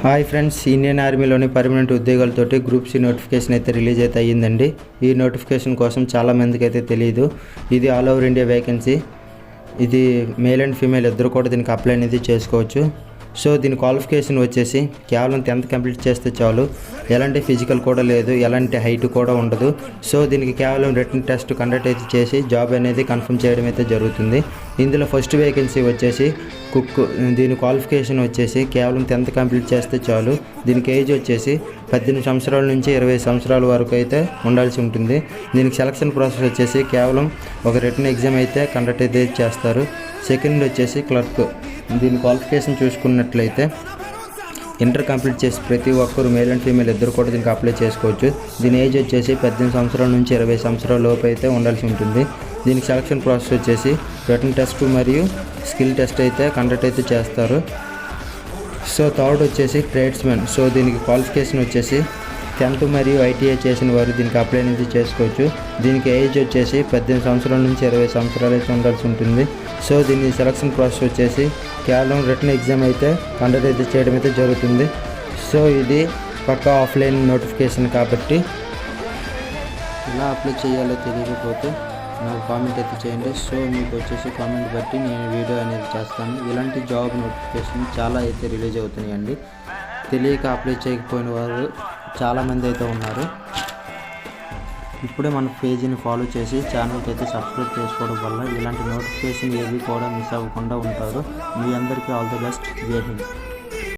Hi friends, Indian ఆర్మీలోని permanent ఉద్యోగాలతోటి group C notification అయితే రిలీజ్ అయితే అయ్యిందండి. ఈ నోటిఫికేషన్ కోసం చాలామందికి అయితే తెలియదు. ఇది ఆల్ ఓవర్ ఇండియా వేకెన్సీ. ఇది మేల్ అండ్ ఫీమేల్ ఇద్దరు కూడా దీనికి అప్లై అనేది చేసుకోవచ్చు. సో దీని క్వాలిఫికేషన్ వచ్చేసి కేవలం 10th కంప్లీట్ చేస్తే చాలు. ఎలాంటి ఫిజికల్ కూడా లేదు, ఎలాంటి హైట్ కూడా ఉండదు. సో దీనికి కేవలం రిటన్ టెస్ట్ కండక్ట్ అయితే చేసి జాబ్ అనేది కన్ఫర్మ్ చేయడం అయితే జరుగుతుంది. ఇందులో ఫస్ట్ వేకెన్సీ వచ్చేసి కుక్. దీని క్వాలిఫికేషన్ వచ్చేసి కేవలం 10th కంప్లీట్ చేస్తే చాలు. దీనికి ఏజ్ వచ్చేసి 18 సంవత్సరాల నుంచి 20 సంవత్సరాల వరకు అయితే ఉండాల్సి ఉంటుంది. దీనికి సెలక్షన్ ప్రాసెస్ వచ్చేసి కేవలం ఒక రిటన్ ఎగ్జామ్ అయితే కండక్ట్ అయితే చేస్తారు. సెకండ్ వచ్చేసి క్లర్క్. దీని క్వాలిఫికేషన్ చూసుకున్నట్లయితే ఇంటర్ కంప్లీట్ చేసి ప్రతి ఒక్కరు మేల్ అండ్ ఫీమేల్ ఇద్దరు కూడా దీనికి అప్లై చేసుకోవచ్చు. దీని ఏజ్ వచ్చేసి 18 సంవత్సరాల నుంచి 20 సంవత్సరాల లోపు అయితే ఉండాల్సి ఉంటుంది. దీనికి సెలక్షన్ ప్రాసెస్ వచ్చేసి రిటన్ టెస్ట్ మరియు స్కిల్ టెస్ట్ అయితే కండక్ట్ అయితే చేస్తారు. సో థర్డ్ వచ్చేసి ట్రేడ్స్మెన్. సో దీనికి క్వాలిఫికేషన్ వచ్చేసి 10th మరియు ITI చేసిన వారు దీనికి అప్లై అనేది చేసుకోవచ్చు. దీనికి ఏజ్ వచ్చేసి 18 సంవత్సరాల నుంచి 20 సంవత్సరాలు అయితే ఉండాల్సి ఉంటుంది. సో దీని సెలక్షన్ ప్రాసెస్ వచ్చేసి కేవలం రిటన్ ఎగ్జామ్ అయితే కండక్ట్ అయితే చేయడం అయితే జరుగుతుంది. సో ఇది పక్కా ఆఫ్లైన్ నోటిఫికేషన్ కాబట్టి ఎలా అప్లై చేయాలో తెలియకపోతే నాకు కామెంట్ అయితే చేయండి. సో మీకు వచ్చేసి కామెంట్ బట్టి నేను వీడియో అనేది చేస్తాను. ఇలాంటి జాబ్ నోటిఫికేషన్ చాలా అయితే రిలీజ్ అవుతున్నాయండి. తెలియక అప్లై చేయకపోయిన వారు చాలామంది అయితే ఉన్నారు. ఇప్పుడే మన పేజీని ఫాలో చేసి ఛానల్కి అయితే సబ్స్క్రైబ్ చేసుకోవడం వల్ల ఇలాంటి నోటిఫికేషన్ ఏవి కూడా మిస్ అవ్వకుండా ఉంటారు. మీ అందరికీ ఆల్ ది బెస్ట్. జై హింద్.